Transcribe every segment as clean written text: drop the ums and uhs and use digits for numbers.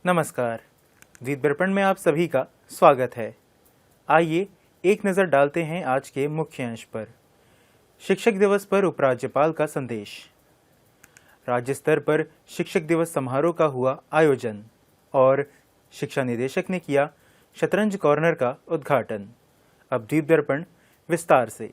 नमस्कार। द्वीप दर्पण में आप सभी का स्वागत है। आइए एक नज़र डालते हैं आज के मुख्य अंश पर। शिक्षक दिवस पर उपराज्यपाल का संदेश। राज्य स्तर पर शिक्षक दिवस समारोह का हुआ आयोजन और शिक्षा निदेशक ने किया शतरंज कॉर्नर का उद्घाटन। अब द्वीप दर्पण विस्तार से।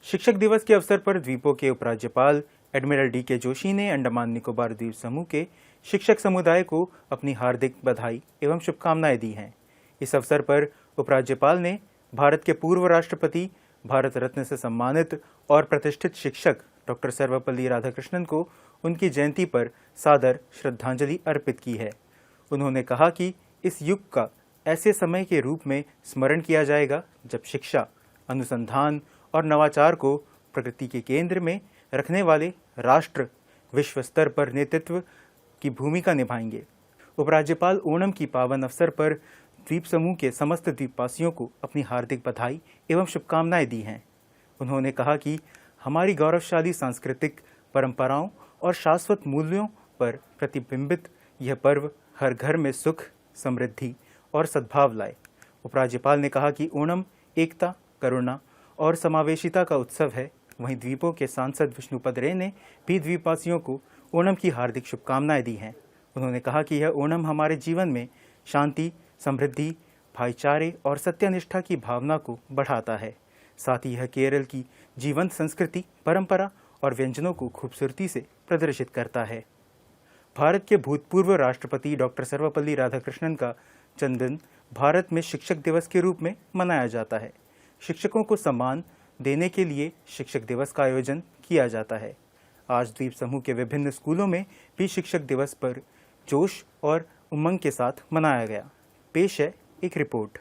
शिक्षक दिवस के अवसर पर द्वीपों के उपराज्यपाल एडमिरल डी.के. जोशी ने अंडमान निकोबार द्वीप समूह के शिक्षक समुदाय को अपनी हार्दिक बधाई एवं शुभकामनाएं दी हैं। इस अवसर पर उपराज्यपाल ने भारत के पूर्व राष्ट्रपति, भारत रत्न से सम्मानित और प्रतिष्ठित शिक्षक डॉक्टर सर्वपल्ली राधाकृष्णन को उनकी जयंती पर सादर श्रद्धांजलि अर्पित की है। उन्होंने कहा कि इस युग का ऐसे समय के रूप में स्मरण किया जाएगा जब शिक्षा, अनुसंधान और नवाचार को प्रगति के केंद्र में रखने वाले राष्ट्र विश्व स्तर पर नेतृत्व की भूमिका निभाएंगे। उपराज्यपाल ओणम की पावन अवसर पर द्वीप समूह के समस्त द्वीपवासियों को अपनी हार्दिक बधाई एवं शुभकामनाएं दी हैं। उन्होंने कहा कि हमारी गौरवशाली सांस्कृतिक परंपराओं और शाश्वत मूल्यों पर प्रतिबिंबित यह पर्व हर घर में सुख, समृद्धि और सद्भाव लाए। उपराज्यपाल ने कहा कि ओणम एकता, करुणा और समावेशिता का उत्सव है। वहीं द्वीपों के सांसद विष्णुपद रे ने भी द्वीपवासियों को ओणम की हार्दिक शुभकामनाएं दी हैं। उन्होंने कहा कि यह ओणम हमारे जीवन में शांति, समृद्धि, भाईचारे और सत्यनिष्ठा की भावना को बढ़ाता है। साथ ही यह केरल की जीवंत संस्कृति, परंपरा और व्यंजनों को खूबसूरती से प्रदर्शित करता है। भारत के भूतपूर्व राष्ट्रपति डॉक्टर सर्वपल्ली राधाकृष्णन का जन्मदिन भारत में शिक्षक दिवस के रूप में मनाया जाता है। शिक्षकों को सम्मान देने के लिए शिक्षक दिवस का आयोजन किया जाता है। आज द्वीप समूह के विभिन्न स्कूलों में भी शिक्षक दिवस पर जोश और उमंग के साथ मनाया गया। पेश है एक रिपोर्ट।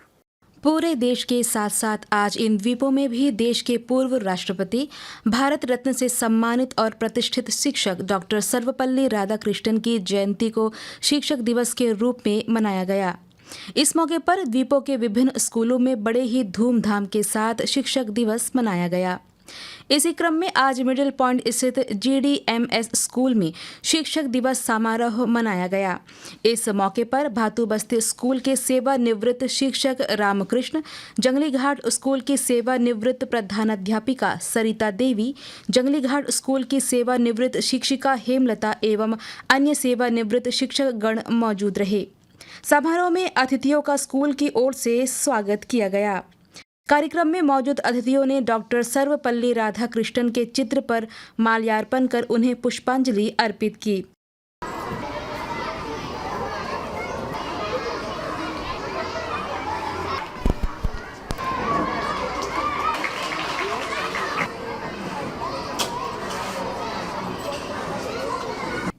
पूरे देश के साथ साथ आज इन द्वीपों में भी देश के पूर्व राष्ट्रपति, भारत रत्न से सम्मानित और प्रतिष्ठित शिक्षक डॉक्टर सर्वपल्ली राधाकृष्णन की जयंती को शिक्षक दिवस के रूप में मनाया गया। इस मौके पर द्वीपों के विभिन्न स्कूलों में बड़े ही धूमधाम के साथ शिक्षक दिवस मनाया गया। इसी क्रम में आज मिडिल पॉइंट स्थित GDMS स्कूल में शिक्षक दिवस समारोह मनाया गया। इस मौके पर भातू बस्ती स्कूल के सेवानिवृत्त शिक्षक रामकृष्ण, जंगली घाट स्कूल की सेवानिवृत्त प्रधानाध्यापिका सरिता देवी, जंगली घाट स्कूल की सेवानिवृत्त शिक्षिका हेमलता एवं अन्य सेवानिवृत्त शिक्षक गण मौजूद रहे। समारोह में अतिथियों का स्कूल की ओर से स्वागत किया गया। कार्यक्रम में मौजूद अतिथियों ने डॉक्टर सर्वपल्ली राधाकृष्णन के चित्र पर माल्यार्पण कर उन्हें पुष्पांजलि अर्पित की।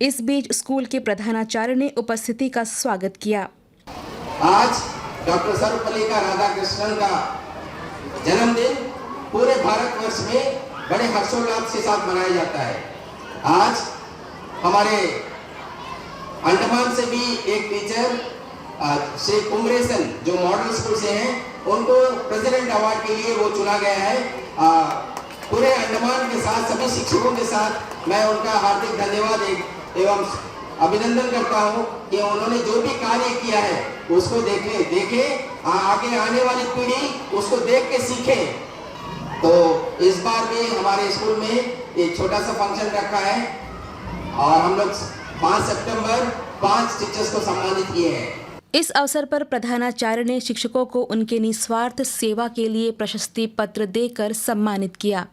इस बीच स्कूल के प्रधानाचार्य ने उपस्थिति का स्वागत किया। आज डॉक्टर सर्वपल्ली का राधाकृष्णन का जन्मदिन पूरे भारतवर्ष में बड़े हर्षोल्लास के साथ मनाया जाता है। आज हमारे अंडमान से भी एक टीचर श्री कुमरेसन जो मॉडल स्कूल से हैं, उनको प्रेसिडेंट अवार्ड के लिए वो चुना गया है। पूरे अंडमान के साथ सभी शिक्षकों के साथ मैं उनका हार्दिक धन्यवाद एवं अभिनंदन करता हूं कि उन्होंने जो भी कार्य किया है उसको देखे आगे आने वाली पीढ़ी उसको देख के सीखे। तो इस बार भी हमारे स्कूल में एक छोटा सा फंक्शन रखा है और हम लोग 5 सितंबर 5 टीचर्स को सम्मानित किए हैं। इस अवसर पर प्रधानाचार्य ने शिक्षकों को उनके निस्वार्थ सेवा के लिए प्रशस्ति पत्र देकर सम्मानित किया।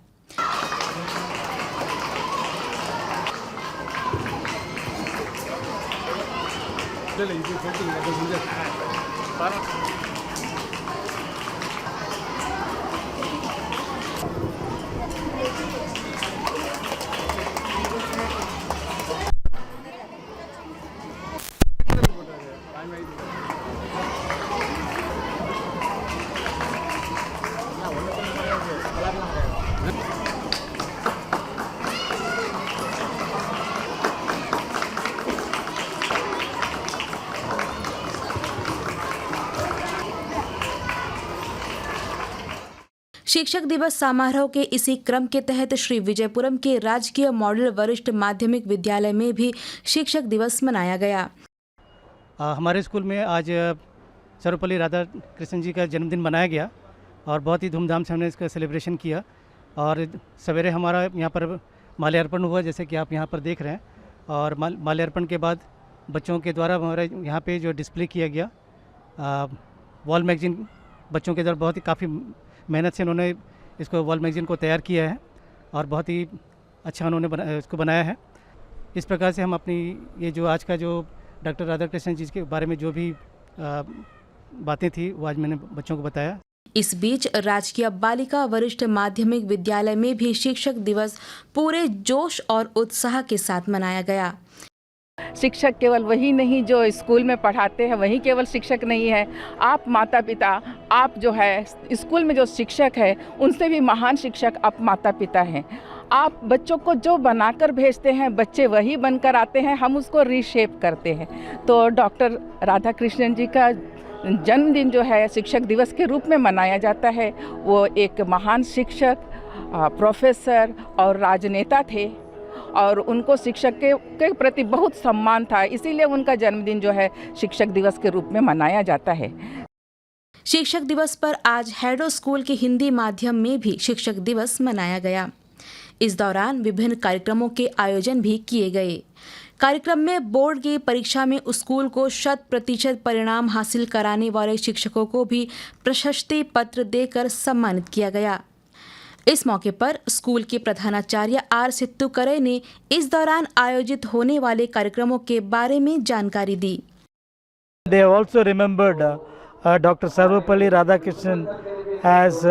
शिक्षक दिवस समारोह के इसी क्रम के तहत श्री विजयपुरम के राजकीय मॉडल वरिष्ठ माध्यमिक विद्यालय में भी शिक्षक दिवस मनाया गया। हमारे स्कूल में आज सर्वपल्ली राधाकृष्णन जी का जन्मदिन मनाया गया और बहुत ही धूमधाम से हमने इसका सेलिब्रेशन किया। और सवेरे हमारा यहाँ पर माल्यार्पण हुआ, जैसे कि आप यहाँ पर देख रहे हैं। और माल्यार्पण के बाद बच्चों के द्वारा हमारे यहाँ पे जो डिस्प्ले किया गया वॉल मैगजीन, बच्चों के द्वारा बहुत ही काफ़ी मेहनत से उन्होंने इसको वॉल मैगजीन को तैयार किया है और बहुत ही अच्छा उन्होंने इसको बनाया है। इस प्रकार से हम अपनी ये जो आज का जो डॉक्टर राधाकृष्णन जी के बारे में जो भी बातें थी वो आज मैंने बच्चों को बताया। इस बीच राजकीय बालिका वरिष्ठ माध्यमिक विद्यालय में भी शिक्षक दिवस पूरे जोश और उत्साह के साथ मनाया गया। शिक्षक केवल वही नहीं जो स्कूल में पढ़ाते हैं, वही केवल शिक्षक नहीं है। आप माता पिता, आप जो है स्कूल में जो शिक्षक है उनसे भी महान शिक्षक आप माता पिता हैं। आप बच्चों को जो बनाकर भेजते हैं बच्चे वही बनकर आते हैं, हम उसको रीशेप करते हैं। तो डॉक्टर राधाकृष्णन जी का जन्मदिन जो है शिक्षक दिवस के रूप में मनाया जाता है। वो एक महान शिक्षक, प्रोफेसर और राजनेता थे और उनको शिक्षक के प्रति बहुत सम्मान था, इसीलिए उनका जन्मदिन जो है शिक्षक दिवस के रूप में मनाया जाता है। शिक्षक दिवस पर आज हैडो स्कूल के हिंदी माध्यम में भी शिक्षक दिवस मनाया गया। इस दौरान विभिन्न कार्यक्रमों के आयोजन भी किए गए। कार्यक्रम में बोर्ड की परीक्षा में स्कूल को 100% परिणाम हासिल कराने वाले शिक्षकों को भी प्रशस्ति पत्र देकर सम्मानित किया गया। इस मौके पर स्कूल के प्रधानाचार्य आर सित्तुकरे ने इस दौरान आयोजित होने वाले कार्यक्रमों के बारे में जानकारी दी। They also remembered Dr. Sarvapalli Radhakrishnan as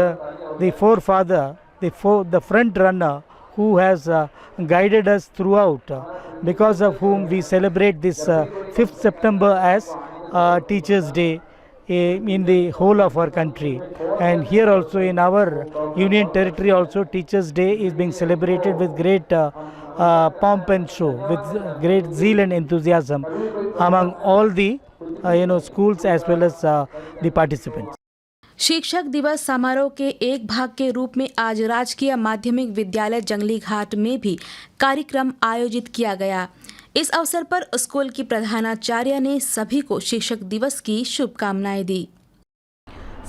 the forefather, the front runner who has guided us throughout, because of whom we celebrate this 5th September as Teachers' Day in the whole of our country. And here also in our Union Territory also Teachers' Day is being celebrated with great pomp and show, with great zeal and enthusiasm among all the schools as well as the participants. शिक्षक दिवस समारोह के एक भाग के रूप में आज राजकीय माध्यमिक विद्यालय जंगली घाट में भी कार्यक्रम आयोजित किया गया। इस अवसर पर स्कूल की प्रधानाचार्य ने सभी को शिक्षक दिवस की शुभकामनाएं दी।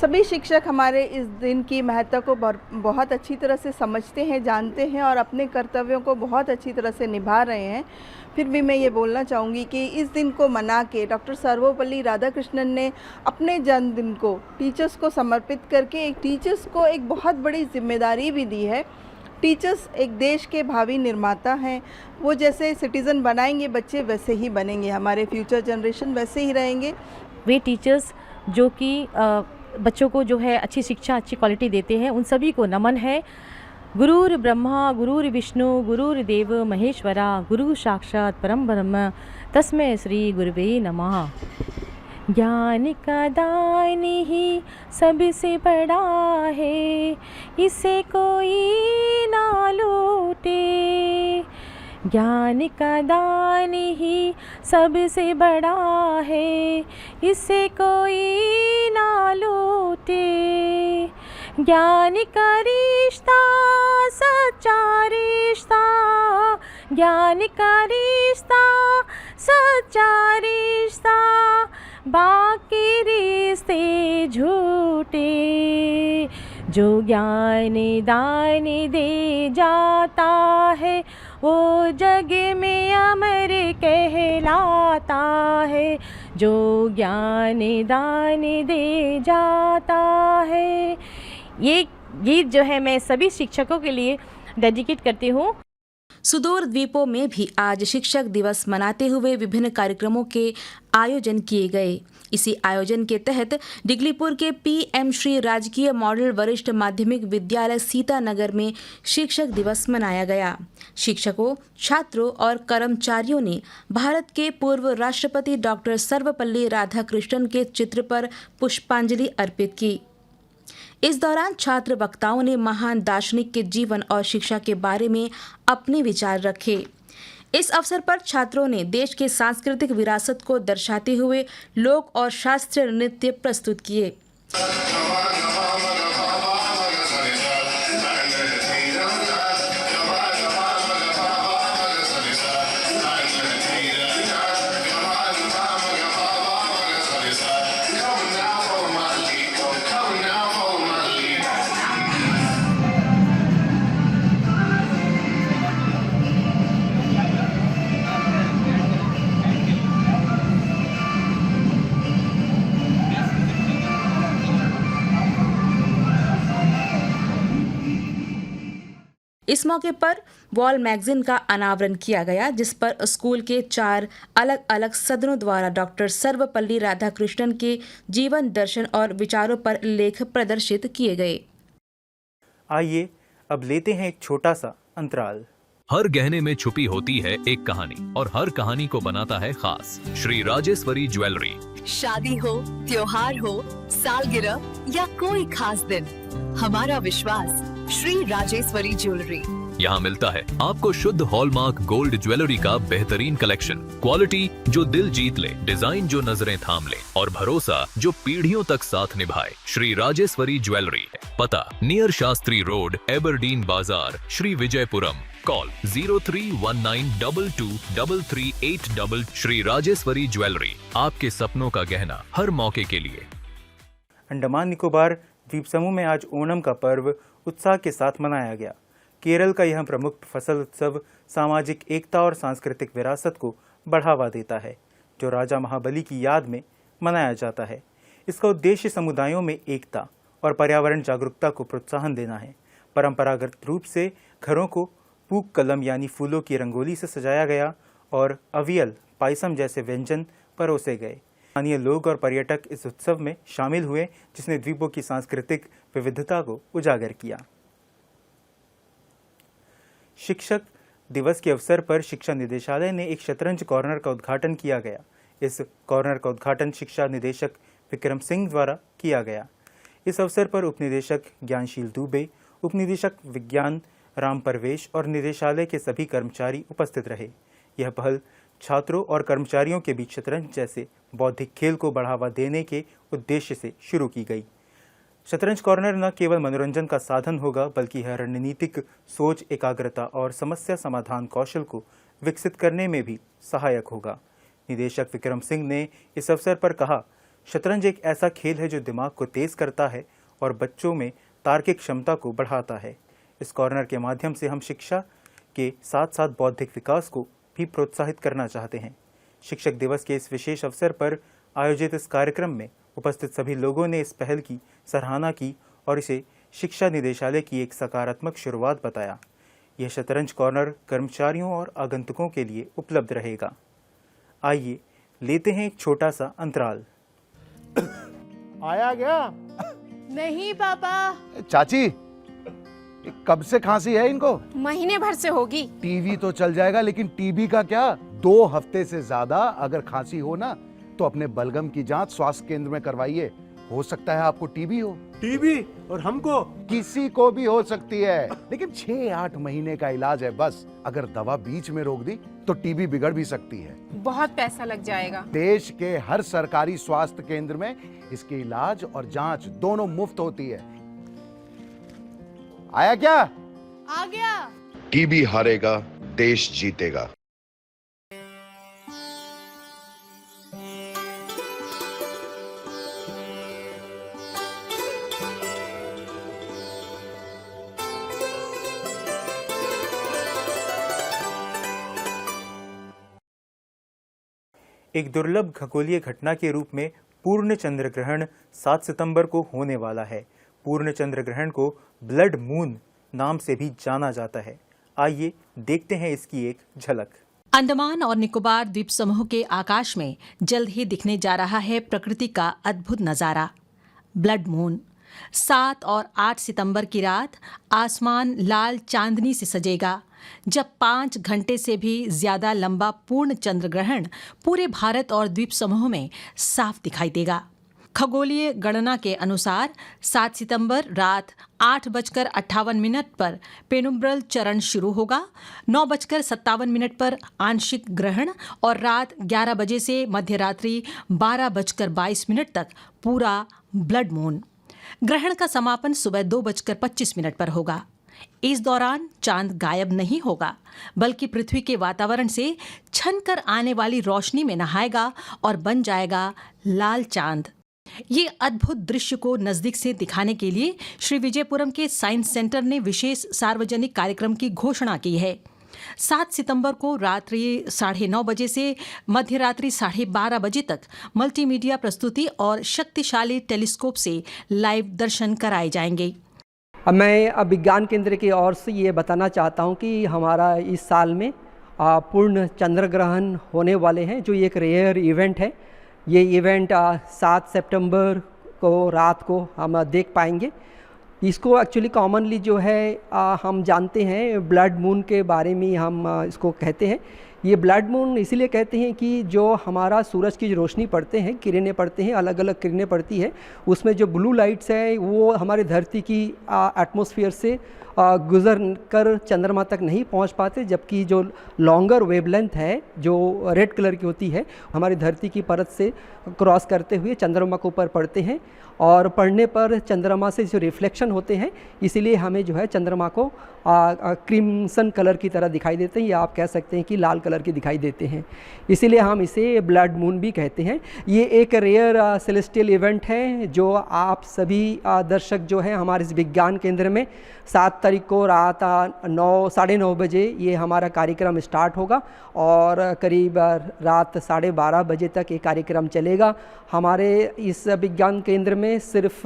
सभी शिक्षक हमारे इस दिन की महत्ता को बहुत अच्छी तरह से समझते हैं, जानते हैं और अपने कर्तव्यों को बहुत अच्छी तरह से निभा रहे हैं। फिर भी मैं ये बोलना चाहूँगी कि इस दिन को मना के डॉक्टर सर्वपल्ली राधाकृष्णन ने अपने जन्मदिन को टीचर्स को समर्पित करके एक टीचर्स को एक बहुत बड़ी जिम्मेदारी भी दी है। टीचर्स एक देश के भावी निर्माता हैं। वो जैसे सिटीज़न बनाएंगे बच्चे वैसे ही बनेंगे, हमारे फ्यूचर जनरेशन वैसे ही रहेंगे। वे टीचर्स जो कि बच्चों को जो है अच्छी शिक्षा, अच्छी क्वालिटी देते हैं, उन सभी को नमन है। गुरुर् ब्रह्मा गुरुर्विष्णु गुरुर्देव महेश्वरा, गुरु साक्षात परम ब्रह्म, तस्मै श्री गुरुवे नमः। ज्ञान का दान ही सबसे बड़ा है, इसे कोई ना लूटे। ज्ञान का दान ही सबसे बड़ा है, इसे कोई ना लूटे। ज्ञान का रिश्ता सच्चा रिश्ता, ज्ञान का रिश्ता सच्चा रिश्ता, बाकी रिश्ते झूठे। जो ज्ञान दान दे जाता है वो जग में अमर कहलाता है। जो ज्ञान दान दे जाता है। ये गीत जो है मैं सभी शिक्षकों के लिए डेडिकेट करती हूँ। सुदूर द्वीपों में भी आज शिक्षक दिवस मनाते हुए विभिन्न कार्यक्रमों के आयोजन किए गए। इसी आयोजन के तहत डिगलीपुर के पीएम श्री राजकीय मॉडल वरिष्ठ माध्यमिक विद्यालय सीतानगर में शिक्षक दिवस मनाया गया। शिक्षकों, छात्रों और कर्मचारियों ने भारत के पूर्व राष्ट्रपति डॉक्टर सर्वपल्ली राधाकृष्णन के चित्र पर पुष्पांजलि अर्पित की। इस दौरान छात्र वक्ताओं ने महान दार्शनिक के जीवन और शिक्षा के बारे में अपने विचार रखे। इस अवसर पर छात्रों ने देश के सांस्कृतिक विरासत को दर्शाते हुए लोक और शास्त्रीय नृत्य प्रस्तुत किए। इस मौके पर वॉल मैगजीन का अनावरण किया गया, जिस पर स्कूल के 4 अलग अलग सदनों द्वारा डॉक्टर सर्वपल्ली राधाकृष्णन के जीवन दर्शन और विचारों पर लेख प्रदर्शित किए गए। आइए अब लेते हैं एक छोटा सा अंतराल। हर गहने में छुपी होती है एक कहानी और हर कहानी को बनाता है खास। श्री राजेश्वरी ज्वेलरी। शादी हो, त्योहार हो, सालगिरह या कोई खास दिन, हमारा विश्वास श्री राजेश्वरी ज्वेलरी। यहाँ मिलता है आपको शुद्ध हॉलमार्क गोल्ड ज्वेलरी का बेहतरीन कलेक्शन, क्वालिटी जो दिल जीत ले, डिजाइन जो नजरें थाम ले और भरोसा जो पीढ़ियों तक साथ निभाए। श्री राजेश्वरी ज्वेलरी, पता नियर शास्त्री रोड, एबरडीन बाजार, श्री विजयपुरम। कॉल 0319223338। श्री राजेश्वरी ज्वेलरी, आपके सपनों का गहना हर मौके के लिए। अंडमान निकोबार द्वीप समूह में आज ओणम का पर्व उत्साह के साथ मनाया गया। केरल का यह प्रमुख फसल उत्सव सामाजिक एकता और सांस्कृतिक विरासत को बढ़ावा देता है, जो राजा महाबली की याद में मनाया जाता है। इसका उद्देश्य समुदायों में एकता और पर्यावरण जागरूकता को प्रोत्साहन देना है। परंपरागत रूप से घरों को पूक कलम यानी फूलों की रंगोली से सजाया गया और अवियल, पायसम जैसे व्यंजन परोसे गए। स्थानीय लोग और पर्यटक इस उत्सव में शामिल हुए, जिसने द्वीपों की सांस्कृतिक विविधता को उजागर किया। शिक्षक दिवस के अवसर पर शिक्षा निदेशालय ने एक शतरंज कॉर्नर का उद्घाटन किया गया। इस कॉर्नर का उद्घाटन शिक्षा निदेशक विक्रम सिंह द्वारा किया गया। इस अवसर पर उपनिदेशक ज्ञानशील दुबे, उपनिदेशक विज्ञान राम परवेश और निदेशालय के सभी कर्मचारी उपस्थित रहे। यह पहल छात्रों और कर्मचारियों के बीच शतरंज जैसे बौद्धिक खेल को बढ़ावा देने के उद्देश्य से शुरू की गई। शतरंज कॉर्नर न केवल मनोरंजन का साधन होगा, बल्कि यह रणनीतिक सोच, एकाग्रता और समस्या समाधान कौशल को विकसित करने में भी सहायक होगा। निदेशक विक्रम सिंह ने इस अवसर पर कहा, शतरंज एक ऐसा खेल है जो दिमाग को तेज करता है और बच्चों में तार्किक क्षमता को बढ़ाता है। इस कॉर्नर के माध्यम से हम शिक्षा के साथ साथ बौद्धिक विकास को भी प्रोत्साहित करना चाहते हैं। शिक्षक दिवस के इस विशेष अवसर पर आयोजित इस कार्यक्रम में उपस्थित सभी लोगों ने इस पहल की सराहना की और इसे शिक्षा निदेशालय की एक सकारात्मक शुरुआत बताया। यह शतरंज कॉर्नर कर्मचारियों और आगंतुकों के लिए उपलब्ध रहेगा। आइए लेते हैं एक छोटा सा अंतराल। आया गया? नहीं पापा। चाची, कब से खांसी है इनको? महीने भर से होगी। टीवी तो चल जाएगा, लेकिन टीबी का क्या? 2 हफ्ते से ज्यादा अगर खांसी हो ना, तो अपने बलगम की जांच स्वास्थ्य केंद्र में करवाइए। हो सकता है आपको टीबी हो। टीबी? और हमको? किसी को भी हो सकती है, लेकिन 6-8 महीने का इलाज है बस। अगर दवा बीच में रोक दी तो टीबी बिगड़ भी सकती है। बहुत पैसा लग जाएगा। देश के हर सरकारी स्वास्थ्य केंद्र में इसके इलाज और जांच दोनों मुफ्त होती है। आया क्या? आ गया। टीबी हारेगा, देश जीतेगा। एक दुर्लभ खगोलीय घटना के रूप में पूर्ण चंद्र ग्रहण 7 सितंबर को होने वाला है। पूर्ण चंद्र ग्रहण को ब्लड मून नाम से भी जाना जाता है। आइए देखते हैं इसकी एक झलक। अंडमान और निकोबार द्वीप समूह के आकाश में जल्द ही दिखने जा रहा है प्रकृति का अद्भुत नजारा, ब्लड मून। 7 और 8 सितंबर की रात आसमान लाल चांदनी से सजेगा, जब 5 घंटे से भी ज्यादा लंबा पूर्ण चंद्र ग्रहण पूरे भारत और द्वीप समूह में साफ दिखाई देगा। खगोलीय गणना के अनुसार 7 सितंबर रात 8:58 पर पेनुम्ब्रल चरण शुरू होगा, 9:57 पर आंशिक ग्रहण और रात 11 बजे से मध्यरात्रि 12:22 तक पूरा ब्लड मून। ग्रहण का समापन सुबह 2:25 पर होगा। इस दौरान चांद गायब नहीं होगा, बल्कि पृथ्वी के वातावरण से छनकर आने वाली रोशनी में नहाएगा और बन जाएगा लाल चांद। ये अद्भुत दृश्य को नजदीक से दिखाने के लिए श्री विजयपुरम के साइंस सेंटर ने विशेष सार्वजनिक कार्यक्रम की घोषणा की है। 7 सितंबर को रात्रि 9:30 बजे से मध्यरात्रि 12:30 बजे तक मल्टीमीडिया प्रस्तुति और शक्तिशाली टेलीस्कोप से लाइव दर्शन कराए जाएंगे। मैं विज्ञान केंद्र की ओर से ये बताना चाहता हूँ कि हमारा इस साल में पूर्ण चंद्र ग्रहण होने वाले हैं, जो एक रेयर इवेंट है। ये इवेंट 7 सितंबर को रात को हम देख पाएंगे। इसको एक्चुअली कॉमनली जो है हम जानते हैं ब्लड मून के बारे में हम इसको कहते हैं। ये ब्लड मून इसलिए कहते हैं कि जो हमारा सूरज की जो रोशनी पड़ते हैं, किरणें पड़ते हैं, अलग अलग किरणें पड़ती है, उसमें जो ब्लू लाइट्स है वो हमारे धरती की एटमॉस्फेयर से गुजर कर चंद्रमा तक नहीं पहुंच पाते, जबकि जो लॉन्गर वेवलेंथ है जो रेड कलर की होती है हमारी धरती की परत से क्रॉस करते हुए चंद्रमा के ऊपर पड़ते हैं, और पड़ने पर चंद्रमा से जो रिफ्लेक्शन होते हैं इसीलिए हमें जो है चंद्रमा को क्रिम्सन कलर की तरह दिखाई देते हैं, या आप कह सकते हैं कि लाल कलर की दिखाई देते हैं, इसीलिए हम इसे ब्लड मून भी कहते हैं। ये एक रेयर सेलेस्टियल इवेंट है जो आप सभी दर्शक जो हैं हमारे इस विज्ञान केंद्र में 7 तारीख को रात 9-9:30 बजे ये हमारा कार्यक्रम स्टार्ट होगा और करीब रात 12:30 बजे तक ये कार्यक्रम चलेगा। हमारे इस विज्ञान केंद्र में सिर्फ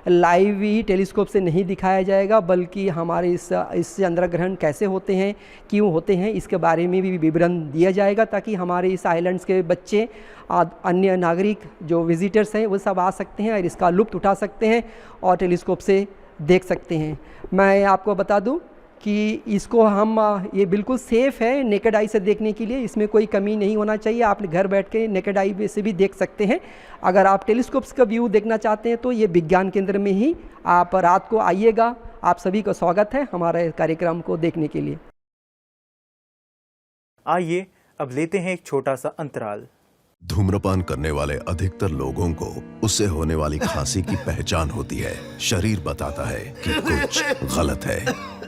लाइव ही टेलीस्कोप से नहीं दिखाया जाएगा, बल्कि हमारे इस चंद्र ग्रहण कैसे होते हैं, क्यों होते हैं, इसके बारे में भी विवरण दिया जाएगा, ताकि हमारे इस आइलैंड्स के बच्चे अन्य नागरिक जो विजिटर्स हैं वो सब आ सकते हैं और इसका लुत्फ़ उठा सकते हैं और टेलीस्कोप से देख सकते हैं। मैं आपको बता दूं कि इसको हम ये बिल्कुल सेफ़ है नेकेड आई से देखने के लिए, इसमें कोई कमी नहीं होना चाहिए। आप घर बैठ के नेकेड आई से भी देख सकते हैं। अगर आप टेलीस्कोप्स का व्यू देखना चाहते हैं तो ये विज्ञान केंद्र में ही आप रात को आइएगा। आप सभी का स्वागत है हमारे कार्यक्रम को देखने के लिए। आइए अब लेते हैं एक छोटा सा अंतराल। धूम्रपान करने वाले अधिकतर लोगों को उससे होने वाली खांसी की पहचान होती है। शरीर बताता है कि कुछ गलत है,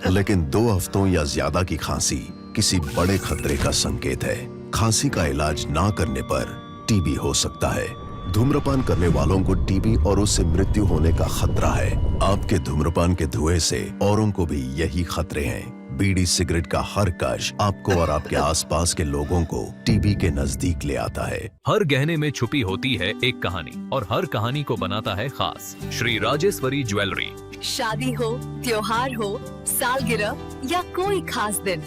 लेकिन 2 हफ्तों या ज्यादा की खांसी किसी बड़े खतरे का संकेत है। खांसी का इलाज ना करने पर टीबी हो सकता है। धूम्रपान करने वालों को टीबी और उससे मृत्यु होने का खतरा है। आपके धूम्रपान के धुएं से औरों को भी यही खतरे हैं। बीड़ी सिगरेट का हर कश आपको और आपके आसपास के लोगों को टीबी के नजदीक ले आता है। हर गहने में छुपी होती है एक कहानी, और हर कहानी को बनाता है खास श्री राजेश्वरी ज्वेलरी। शादी हो, त्योहार हो, सालगिरह या कोई खास दिन,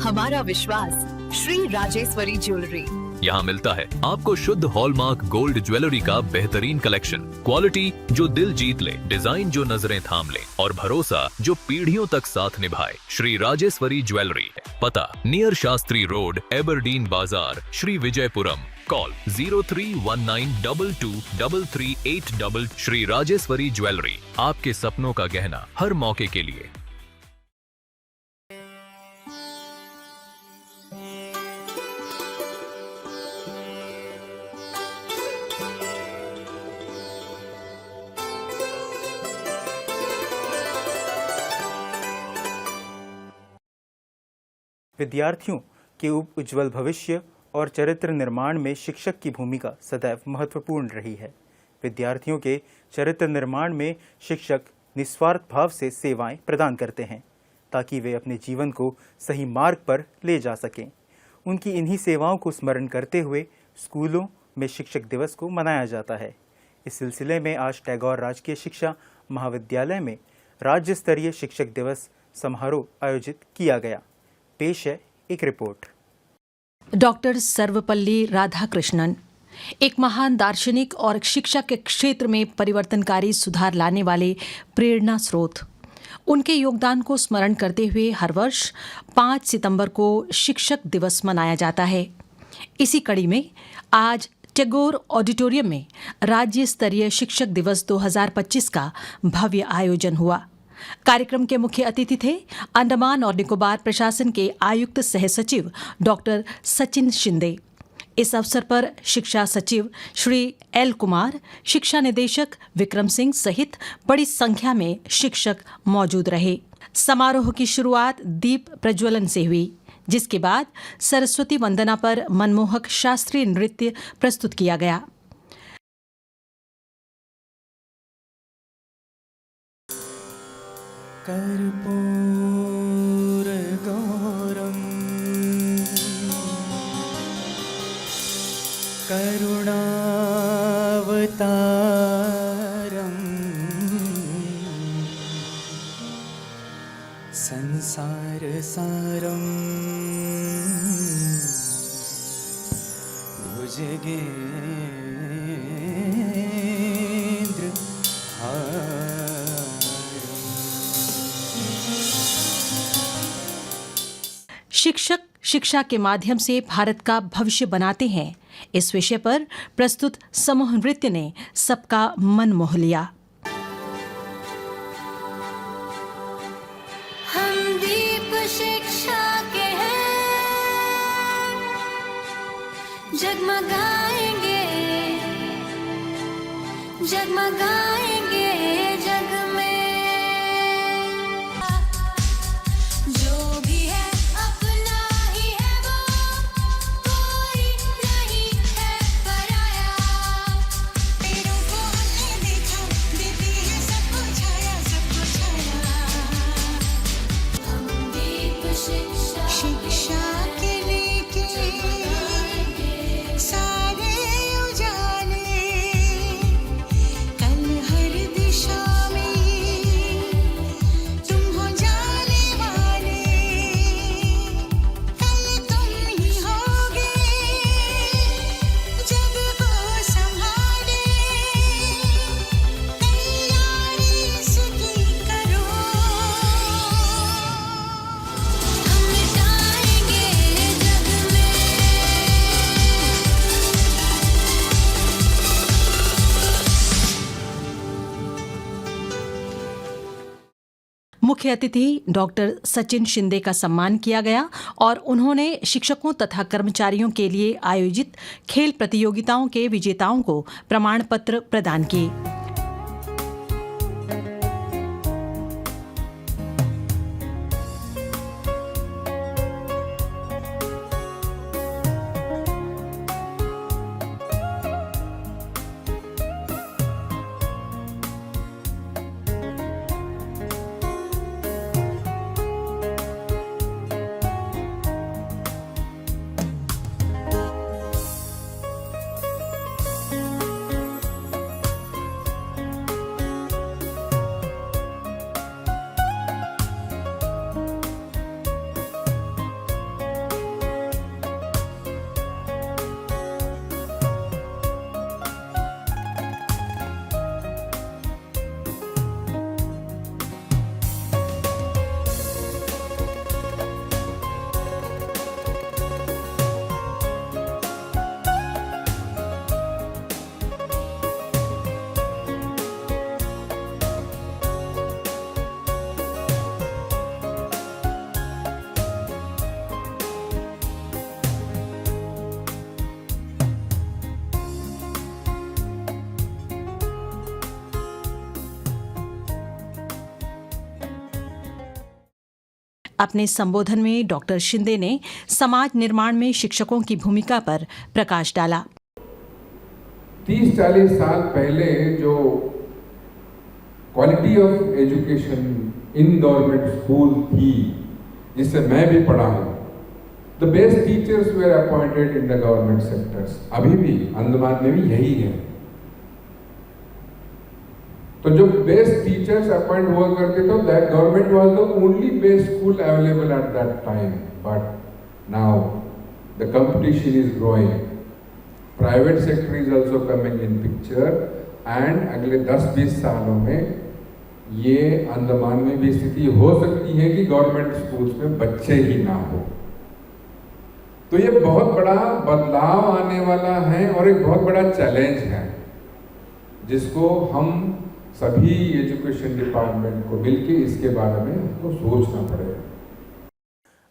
हमारा विश्वास श्री राजेश्वरी ज्वेलरी। यहाँ मिलता है आपको शुद्ध हॉलमार्क गोल्ड ज्वेलरी का बेहतरीन कलेक्शन, क्वालिटी जो दिल जीत ले, डिजाइन जो नजरें थाम ले, और भरोसा जो पीढ़ियों तक साथ निभाए। श्री राजेश्वरी ज्वेलरी, पता नियर शास्त्री रोड, एबरडीन बाजार, श्री विजयपुरम। कॉल 0319223338। श्री राजेश्वरी ज्वेलरी, आपके सपनों का गहना हर मौके के लिए। विद्यार्थियों के उज्ज्वल भविष्य और चरित्र निर्माण में शिक्षक की भूमिका सदैव महत्वपूर्ण रही है। विद्यार्थियों के चरित्र निर्माण में शिक्षक निस्वार्थ भाव से सेवाएं प्रदान करते हैं ताकि वे अपने जीवन को सही मार्ग पर ले जा सकें। उनकी इन्हीं सेवाओं को स्मरण करते हुए स्कूलों में शिक्षक दिवस को मनाया जाता है। इस सिलसिले में आज टैगोर राजकीय शिक्षा महाविद्यालय में राज्य स्तरीय शिक्षक दिवस समारोह आयोजित किया गया। पेश है एक रिपोर्ट। डॉक्टर सर्वपल्ली राधाकृष्णन एक महान दार्शनिक और शिक्षा के क्षेत्र में परिवर्तनकारी सुधार लाने वाले प्रेरणा स्रोत। उनके योगदान को स्मरण करते हुए हर वर्ष 5 सितंबर को शिक्षक दिवस मनाया जाता है। इसी कड़ी में आज टैगोर ऑडिटोरियम में राज्य स्तरीय शिक्षक दिवस 2025 का भव्य आयोजन हुआ। कार्यक्रम के मुख्य अतिथि थे अंडमान और निकोबार प्रशासन के आयुक्त सह सचिव डॉक्टर सचिन शिंदे। इस अवसर पर शिक्षा सचिव श्री एल कुमार, शिक्षा निदेशक विक्रम सिंह सहित बड़ी संख्या में शिक्षक मौजूद रहे। समारोह की शुरुआत दीप प्रज्वलन से हुई, जिसके बाद सरस्वती वंदना पर मनमोहक शास्त्रीय नृत्य प्रस्तुत किया गया। कर्पूरगौरं करुणावतारं सार सारम भुजगेंद्र शिक्षक शिक्षा के माध्यम से भारत का भविष्य बनाते हैं, इस विषय पर प्रस्तुत समूह नृत्य ने सबका मन मोह लिया। हम दीप शिक्षा के हैं, जगमगाएंगे जगमगाएंगे जग में। जो भी है अपना ही है, वो कोई नहीं है पराया। पेड़ों को हमने देखा, देती है सबको छाया, सबको छाया। हम दीप शिक्षा के लेके सारे उजाले, कल हर दिशा में तुम हो जाने वाले। कल तुम ही होगे जग को संभाले, तैयारी इसकी करो। हम मिटाएंगे जग में। मुख्य अतिथि डॉक्टर सचिन शिंदे का सम्मान किया गया और उन्होंने शिक्षकों तथा कर्मचारियों के लिए आयोजित खेल प्रतियोगिताओं के विजेताओं को प्रमाण पत्र प्रदान किए। अपने संबोधन में डॉक्टर शिंदे ने समाज निर्माण में शिक्षकों की भूमिका पर प्रकाश डाला। 30-40 साल पहले जो quality of education in government school थी, जिससे मैं भी पढ़ा हूँ, the best teachers were appointed in the government sectors. अभी भी अंडमान में भी यही है। तो जो बेस्ट टीचर्स अपॉइंट हुआ करते थे, that government was the only best school available at that time. But now the competition is growing, private sector is also coming in picture, and अगले 10-20 सालों में ये अंडमान में भी स्थिति हो सकती है कि गवर्नमेंट स्कूल्स में बच्चे ही ना हो। तो ये बहुत बड़ा बदलाव आने वाला है और एक बहुत बड़ा चैलेंज है, जिसको हम सभी एजुकेशन डिपार्टमेंट को मिलकर इसके बारे में हमको सोचना पड़ेगा।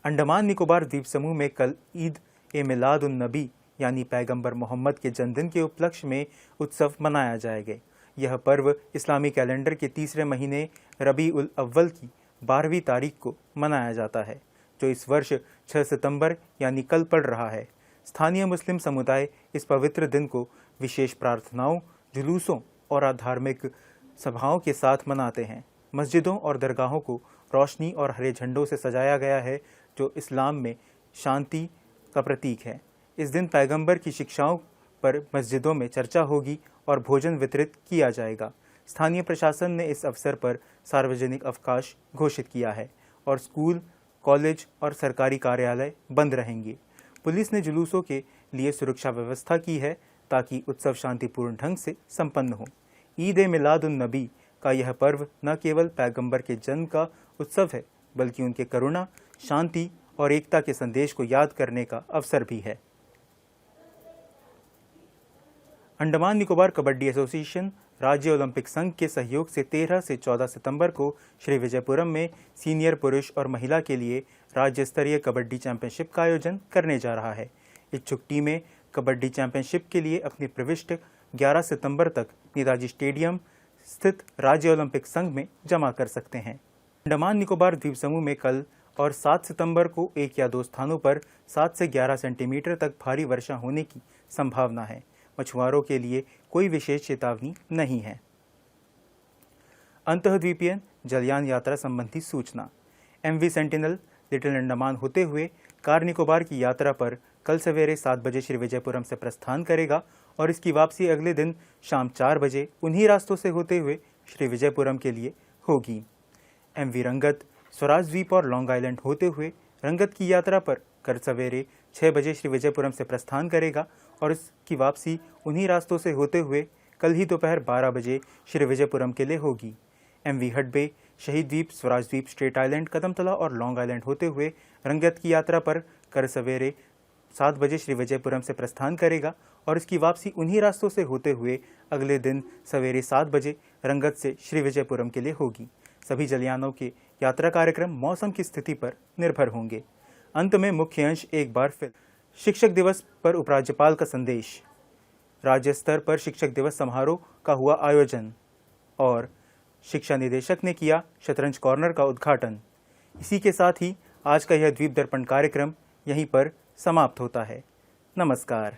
अंडमान निकोबार द्वीप समूह में कल ईद ए मिलाद उन नबी यानी पैगंबर मोहम्मद के जन्मदिन के उपलक्ष्य में उत्सव मनाया जाएगा। यह पर्व इस्लामी कैलेंडर के तीसरे महीने रबी उल अव्वल की 12वीं तारीख को मनाया जाता है, जो इस वर्ष 6 सितंबर यानी कल पड़ रहा है। स्थानीय मुस्लिम समुदाय इस पवित्र दिन को विशेष प्रार्थनाओं, जुलूसों और धार्मिक सभाओं के साथ मनाते हैं। मस्जिदों और दरगाहों को रोशनी और हरे झंडों से सजाया गया है, जो इस्लाम में शांति का प्रतीक है। इस दिन पैगंबर की शिक्षाओं पर मस्जिदों में चर्चा होगी और भोजन वितरित किया जाएगा। स्थानीय प्रशासन ने इस अवसर पर सार्वजनिक अवकाश घोषित किया है और स्कूल, कॉलेज और सरकारी कार्यालय बंद रहेंगे। पुलिस ने जुलूसों के लिए सुरक्षा व्यवस्था की है ताकि उत्सव शांतिपूर्ण ढंग से संपन्न हो। ईद ए मिलाद उन नबी का यह पर्व न केवल पैगंबर के जन्म का उत्सव है, बल्कि उनके करुणा, शांति और एकता के संदेश को याद करने का अवसर भी है। अंडमान निकोबार कबड्डी एसोसिएशन राज्य ओलंपिक संघ के सहयोग से 13 से 14 सितंबर को श्री विजयपुरम में सीनियर पुरुष और महिला के लिए राज्य स्तरीय कबड्डी चैंपियनशिप का आयोजन करने जा रहा है। इच्छुक टीमें कबड्डी चैंपियनशिप के लिए अपनी प्रविष्टि 11 सितंबर तक नेताजी स्टेडियम स्थित राज्य ओलंपिक संघ में जमा कर सकते हैं। अंडमान निकोबार द्वीप समूह में कल और 7 सितंबर को एक या दो स्थानों पर 7 से 11 सेंटीमीटर तक भारी वर्षा होने की संभावना है। मछुआरों के लिए कोई विशेष चेतावनी नहीं है। अंतर्द्वीपीय जलयान यात्रा संबंधी सूचना। MV सेंटिनल लिटिल अंडमान होते हुए कार निकोबार की यात्रा पर कल सवेरे 7 बजे श्री विजयपुरम से प्रस्थान करेगा और इसकी वापसी अगले दिन शाम 4 बजे उन्हीं रास्तों से होते हुए श्री विजयपुरम के लिए होगी। MV रंगत स्वराज द्वीप और लॉन्ग आइलैंड होते हुए रंगत की यात्रा पर कल सवेरे 6 बजे श्री विजयपुरम से प्रस्थान करेगा और इसकी वापसी उन्हीं रास्तों से होते हुए कल ही दोपहर 12 बजे श्री विजयपुरम के लिए होगी। MV हडबे शहीद द्वीप, स्वराज द्वीप, स्ट्रेट आइलैंड, कदमतला और लॉन्ग आइलैंड होते हुए रंगत की यात्रा पर कल सवेरे 7 बजे श्री विजयपुरम से प्रस्थान करेगा और इसकी वापसी उन्हीं रास्तों से होते हुए अगले दिन सवेरे 7 बजे रंगत से श्री विजयपुरम के लिए होगी। सभी जलयानों के यात्रा कार्यक्रम मौसम की स्थिति पर निर्भर होंगे। अंत में मुख्य अंश एक बार फिर। शिक्षक दिवस पर उपराज्यपाल का संदेश। राज्य स्तर पर शिक्षक दिवस समारोह का हुआ आयोजन और शिक्षा निदेशक ने किया शतरंज कॉर्नर का उद्घाटन। इसी के साथ ही आज का यह द्वीप दर्पण कार्यक्रम यहीं पर समाप्त होता है। नमस्कार।